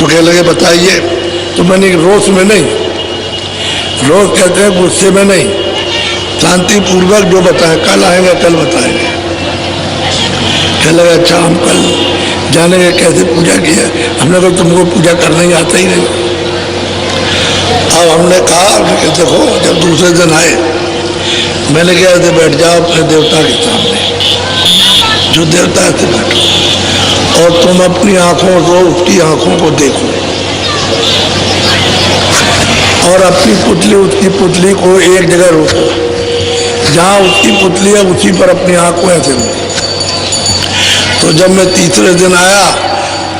कहने लगे बताइए। तो मैंने रोष में नहीं, रोज कहते हैं गुस्से में नहीं, शांतिपूर्वक जो बताएं, कल आएंगे कल बताएंगे। कहने लगे अच्छा हम कल जानेंगे कैसे पूजा की है। हमने कहा तुमको पूजा करना ही आता ही नहीं। अब हमने कहा कि देखो जब दूसरे दिन आए मैंने कहा ऐसे बैठ जाओ अपने देवता के सामने, जो देवता है बैठो और तुम अपनी आंखों से उसकी आंखों को देखो और अपनी पुतली उसकी पुतली को एक जगह रोको, जहाँ उसकी पुतली है उसी पर अपनी आंख को ऐसे रोको। तो जब मैं तीसरे दिन आया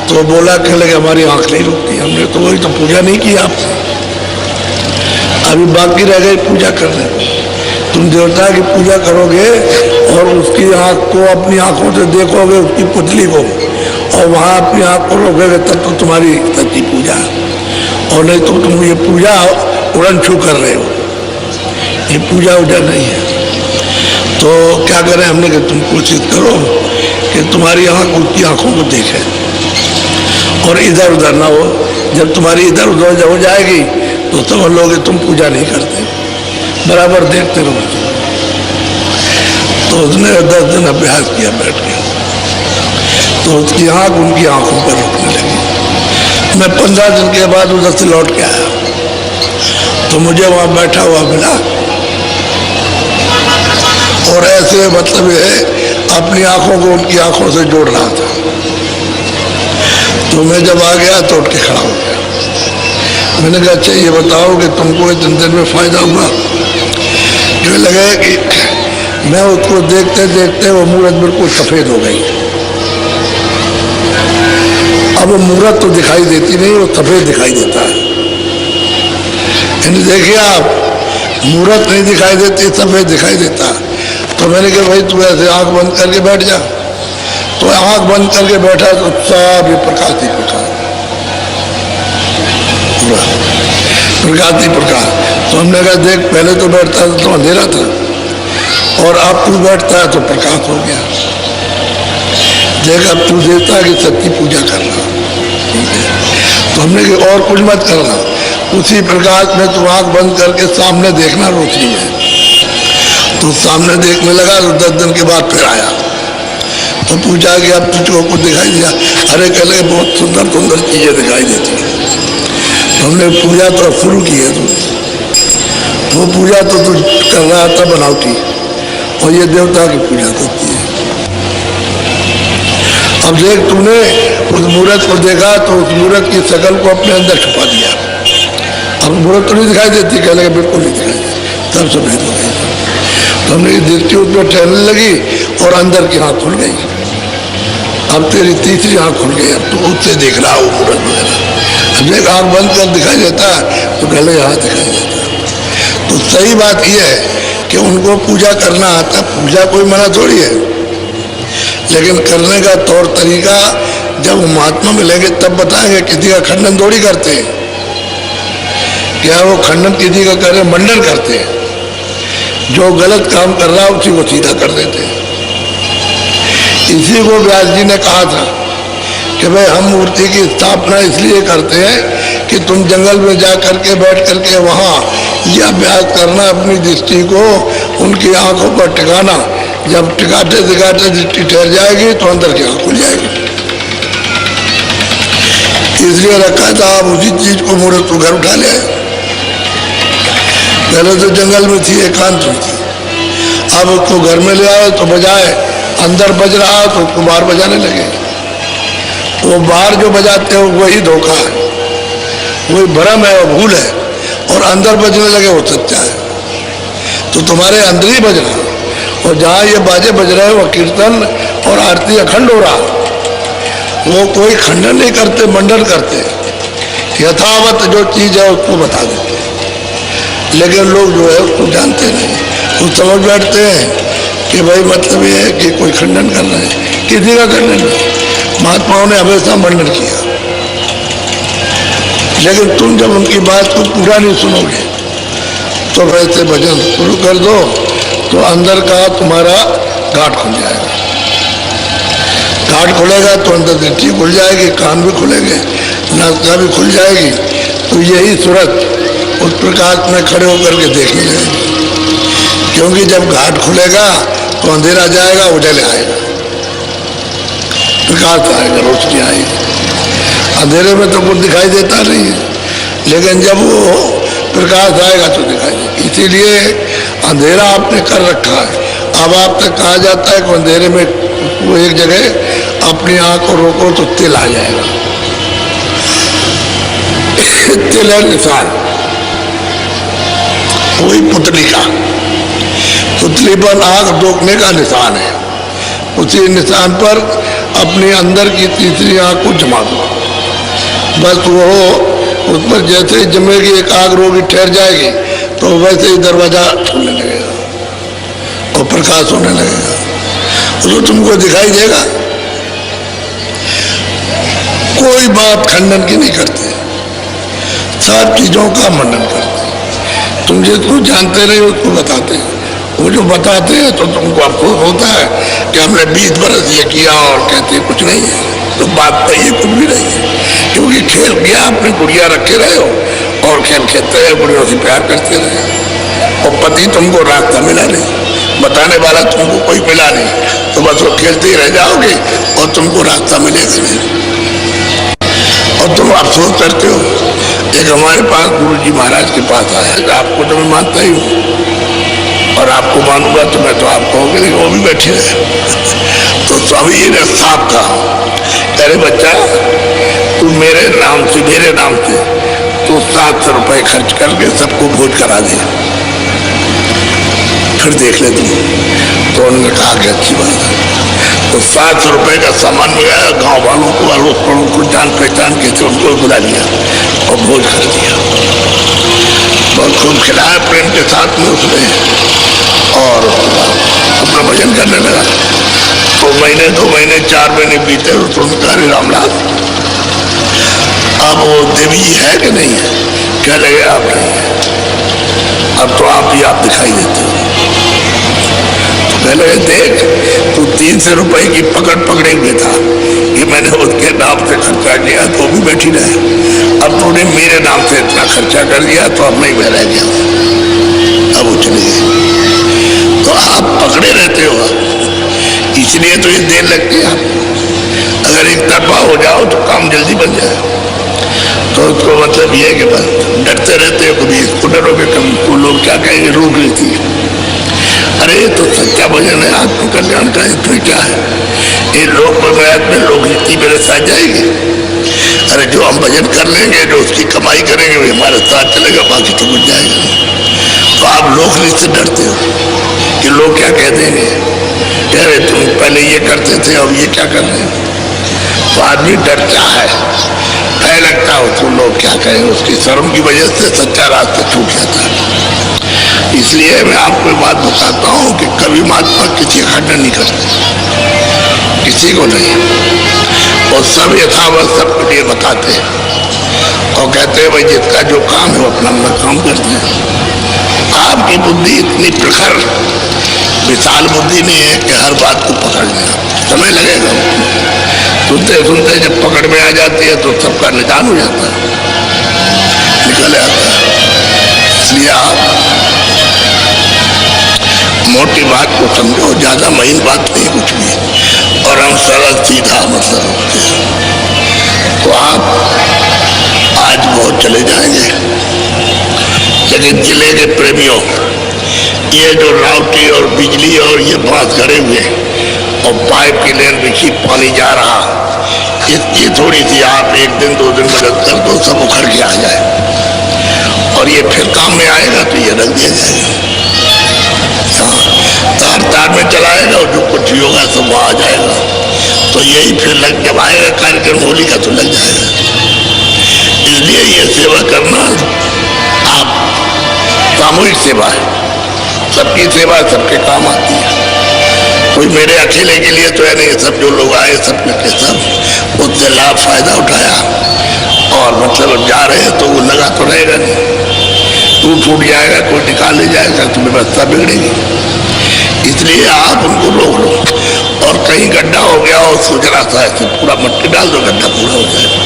तो बोला कहने लगे हमारी आंख नहीं रुकती। हमने तो वही तो पूजा नहीं की आपसे, अभी बाकी रह गई पूजा करने। तुम देवता की पूजा करोगे और उसकी आंख को अपनी आंखों से देखोगे उसकी पुतली को और वहाँ अपनी आंख को रोकोगे तब तो तुम्हारी सच्ची पूजा है। और नहीं तो तुम ये पूजा उड़न छू कर रहे हो, ये पूजा उजा नहीं है। तो क्या करें, हमने कहा तुम कोशिश करो कि तुम्हारी आंख उसकी आंखों को देखे और इधर उधर ना हो। जब तुम्हारी इधर उधर हो जाएगी तो समझ लोगे तुम पूजा नहीं करते, बराबर देखते रहो। तो उसने 10 दिन अभ्यास किया बैठ के, तो उसकी आंख उनकी आंखों पर रुकने लगी। मैं 15 दिन के बाद उधर से लौट के आया तो मुझे वहाँ बैठा हुआ मिला और ऐसे मतलब है अपनी आंखों को उनकी आंखों से जोड़ रहा था। तो मैं जब आ गया तो उठ के खड़ा हो गया। मैंने कहा अच्छा ये बताओ कि तुमको इतने दिन में फायदा हुआ? जो लगे कि मैं उसको देखते देखते वो मूरत बिल्कुल सफेद हो गई। अब वो मूरत तो दिखाई देती नहीं, वो सफेद दिखाई देता है। देखिए आप, मूरत नहीं दिखाई देती, सफेद दिखाई देता। तो मैंने कहा भाई तू ऐसे आंख बंद करके बैठ जा। तो आंख बंद करके बैठा तो सब ये प्रकाश ही प्रकाश, प्रकाश ही प्रकाश। तो हमने कहा देख पहले तो बैठता था तो अंधेरा था और अब तू बैठता है तो प्रकाश हो गया। देख अब तू देवता की सच्ची पूजा करना। तो हमने कहा और कुछ मत करना, उसी प्रकाश में तू आंख बंद करके सामने देखना रोशनी में। तो सामने देखने लगा तो 10 दिन के बाद फिर आया तो पूछा कि अब तुझको कुछ दिखाई दिया? अरे कह लगे बहुत सुंदर सुंदर चीजें दिखाई देती हैं। तो हमने पूजा तो शुरू की है, वो पूजा तो तू कर रहा था बनावटी और ये देवता की पूजा करती है। अब देख तूने उस मूर्त को देखा तो उस मूर्त की शकल को अपने अंदर छुपा दिया। अब मूर्त तो नहीं दिखाई देती, कह लगे बिल्कुल नहीं दिखाई देती, तब से भेद हो गई। तो हमने देखती उस पर ठहरने लगी और अंदर की आँख खुल गई। अब तेरी तीसरी आँख खुल गई, अब तू उससे देख रहा हो मूर्त वगैरह। अब देख आँख बंद कर दिखाई देता तो कह लगे हाँ दिखाई देता। तो सही बात यह है कि उनको पूजा करना आता, पूजा कोई मना थोड़ी है, लेकिन करने का तौर तरीका जब महात्मा मिलेंगे तब बताएंगे। किसी का खंडन थोड़ी करते हैं, क्या वो खंडन किसी का करे, मंडन करते हैं। जो गलत काम कर रहा है उसी को सीधा कर देते हैं। इसी को व्यास जी ने कहा था कि भाई हम मूर्ति की स्थापना इसलिए करते हैं कि तुम जंगल में जा करके बैठ करके वहाँ यह अभ्यास करना, अपनी दृष्टि को उनकी आंखों पर टिकाना। जब टिकाते टिकाते दृष्टि ठहर जाएगी तो अंदर की आंख खुल जाएगी। इसलिए रखा था आप उसी चीज को मूर्त को घर उठा ले आए। पहले तो जंगल में थी, एकांत में थी, अब उसको घर में ले आए तो बजाए अंदर बज रहा तो उसको बाहर बजाने लगे। वो बाहर जो बजाते हो वही धोखा है, वही भ्रम है, वो भूल है, और अंदर बजने लगे वो सच्चा है। तो तुम्हारे अंदर ही बज रहा, और जहाँ ये बाजे बज रहे हैं वो कीर्तन और आरती अखंड हो रहा। वो कोई खंडन नहीं करते, मंडन करते, यथावत जो चीज है उसको बता देते। लेकिन लोग जो है उसको जानते नहीं, वो समझ बैठते हैं कि भाई मतलब ये है कि कोई खंडन करना है, किसी का खंडन नहीं। महात्माओं ने हमेशा मंडन किया, लेकिन तुम जब उनकी बात को पूरा नहीं सुनोगे तो वैसे भजन शुरू कर दो तो अंदर का तुम्हारा घाट खुल जाएगा। घाट खुलेगा तो अंदर दृष्टि खुल जाएगी, कान भी खुलेंगे, नासिका भी खुल जाएगी तो यही सूरत उस प्रकाश में खड़े होकर के देखने लगेगी। क्योंकि जब घाट खुलेगा तो अंधेरा जाएगा, उजाले आएगा, प्रकाश आएगा, रोशनी आएगी। अंधेरे में तो कुछ दिखाई देता नहीं है, लेकिन जब वो प्रकाश आएगा तो दिखाई देगा। इसीलिए अंधेरा आपने कर रखा है। अब आप तक कहा जाता है कि अंधेरे में वो एक जगह अपनी आंख को रोको तो तिल आ जाएगा। तिल है निशान, वही पुतली का, पुतली पर आंख रोकने का निशान है। उसी निशान पर अपने अंदर की तीसरी आंख को जमा दो, बस वो उस पर जैसे ही जमेगी एक आग रोगी ठहर जाएगी तो वैसे ही दरवाजा खुलने लगेगा और प्रकाश होने लगेगा, तो तुमको दिखाई देगा। कोई बात खंडन की नहीं करते, सब चीजों का मंडन करते। तुम जिसको जानते नहीं उसको बताते हैं, वो जो बताते हैं तो तुमको अफसोस होता है कि हमने 20 बरस ये किया और कहते कुछ नहीं है। तो बात तो ये कुछ भी नहीं है, क्योंकि खेल किया, अपनी गुड़िया रखे रहे हो और खेल खेलते रहे, गुड़ियों से प्यार करते रहे और पति तुमको रास्ता मिला नहीं, बताने वाला तुमको कोई मिला नहीं, तो बस वो खेलते ही रह जाओगे और तुमको रास्ता मिलेगा नहीं और तुम अफसोस करते हो। एक हमारे पास गुरुजी महाराज के पास आया, आपको तो मैं मानता ही हूँ और आपको मानूंगा तो मैं तो आप कहोगे लेकिन वो भी बैठे रहे। तो स्वामी जी ने साफ कहा, अरे बच्चा तू मेरे नाम से तो 700 रुपए खर्च करके सबको भोज करा दे, फिर देख ले तुम। तो उन्होंने कहा कि अच्छी बात है। तो 700 रुपए का सामान मंगाया, गांव वालों को, अड़ोस पड़ोस को, जान पहचान के थे उनको बुला लिया और भोज कर दिया। बहुत खूब खिलाया प्रेम के साथ में उसने और अपना भजन करने लगा। तो महीने 2 महीने 4 महीने बीते तो उनका रामलाल अब वो देवी है कि नहीं है? कह लगे आप नहीं है, अब तो आप ही आप दिखाई देते हो। पहले देख तू 300 रुपए की पकड़े हुए था कि मैंने उसके नाम से खर्चा किया तो भी बैठी रहे, अब तूने मेरे नाम से इतना खर्चा कर दिया तो अब नहीं मैं रह गया, अब वो चले गए। तो आप पकड़े रहते हो, इसलिए तो ये देर लगती है आपको। अगर एक तरफा हो जाओ तो काम जल्दी बन जाए। तो उसको मतलब ये है कि बस डरते रहते हो, कभी इसको डरोगे कभी को लोग क्या कहेंगे, रोक लेती है। अरे तो सच्चा भजन है, आत्मकल्याण का, इसमें क्या है? ये लोक में लोक नीति मेरे साथ जाएगी। अरे जो हम भजन कर लेंगे, जो उसकी कमाई करेंगे वो हमारे साथ चलेगा, बाकी तो कुछ जाएगा। तो आप लोक नीति से डरते हो कि लोग क्या कह देंगे, कह रहे तुम पहले ये करते थे अब ये क्या कर रहे हो। तो आदमी डरता है, भय लगता है उसको लोग क्या कहें, उसकी शर्म की वजह से सच्चा रास्ता छूट जाता है। इसलिए मैं आपको बात बताता हूँ कि कभी महात्मा किसी का खंडन नहीं करते, किसी को नहीं, और सब यथावत सबके लिए बताते हैं और कहते हैं भाई जिसका जो काम है वो अपना अपना काम करते हैं। आपकी बुद्धि इतनी प्रखर विशाल बुद्धि नहीं है कि हर बात को पकड़ लेना, समय लगेगा। सुनते सुनते जब पकड़ में आ जाती है तो सबका निदान हो जाता है, निकल आता है। इसलिए आप मोटी बात को समझो, ज्यादा महीन बात नहीं कुछ भी, और हम सरल सीधा मतलब होते हैं। तो आप आज बहुत चले जाएंगे, लेकिन जिले के प्रेमियों, ये जो रावटी और बिजली और ये बांस गड़े हुए और पाइप की लेन बिछी पानी जा रहा, इसकी थोड़ी सी आप 1 दिन 2 दिन मदद कर दो, सब उखड़ के आ जाए और ये फिर काम में आएगा तो ये रख दिया जाएगा। तार में चलाएगा और जो कुछ भी होगा सब वहाँ आ जाएगा। तो यही फिर लग जब आएगा कार्यक्रम होली का तो लग जाएगा। इसलिए ये सेवा करना आप सामूहिक सेवा है, सबकी सेवा सबके काम आती है। कोई मेरे अकेले के लिए तो है नहीं, सब जो लोग आए सब के सब उससे लाभ फायदा उठाया और मतलब जा रहे हैं तो वो लगा तो रहेगा नहीं, टूट जाएगा, कोई निकाल ले जाएगा तो व्यवस्था बिगड़ेगी। इसलिए आप उनको रोक लो, और कहीं गड्ढा हो गया और सोच रहा था ऐसे पूरा मट्टी डाल दो, गड्ढा पूरा हो जाएगा।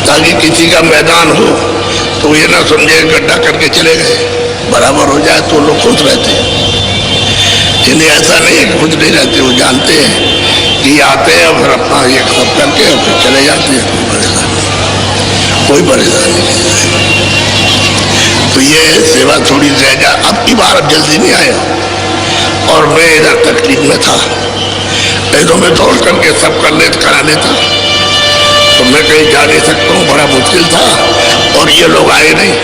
ताकि किसी का मैदान हो तो ये ना समझे गड्ढा करके चले गए, बराबर हो जाए तो लोग खुश रहते हैं। इन्हें ऐसा नहीं है, खुश नहीं रहते, वो जानते हैं कि आते हैं और फिर अपना ये सब करके और फिर चले जाते हैं, कोई परेशानी नहीं। तो ये सेवा थोड़ी रह जा, अब की बार अब जल्दी नहीं आया और मैं इधर तकलीफ में था, नहीं तो मैं दौड़ करके सब करा लेता, तो मैं कहीं जा नहीं सकता हूँ, बड़ा मुश्किल था और ये लोग आए नहीं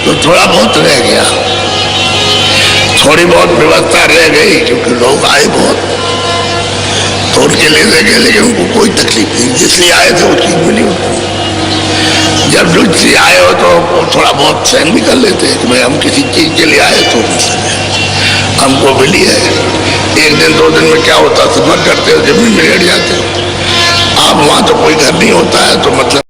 तो थोड़ा बहुत रह गया, थोड़ी बहुत व्यवस्था रह गई क्योंकि लोग आए बहुत तो उनके लिए रह गए, लेकिन उनको कोई तकलीफ नहीं, जिसलिए आए थे वो चीज मिली उनको। जब दूसरी आए हो तो थोड़ा बहुत सहन भी कर लेते हैं कि भाई हम किसी चीज के लिए आए तो हमको मिली है। एक दिन 2 दिन में क्या होता, सफर करते हो जमीन में लेट जाते हो आप, वहाँ तो कोई घर नहीं होता है तो मतलब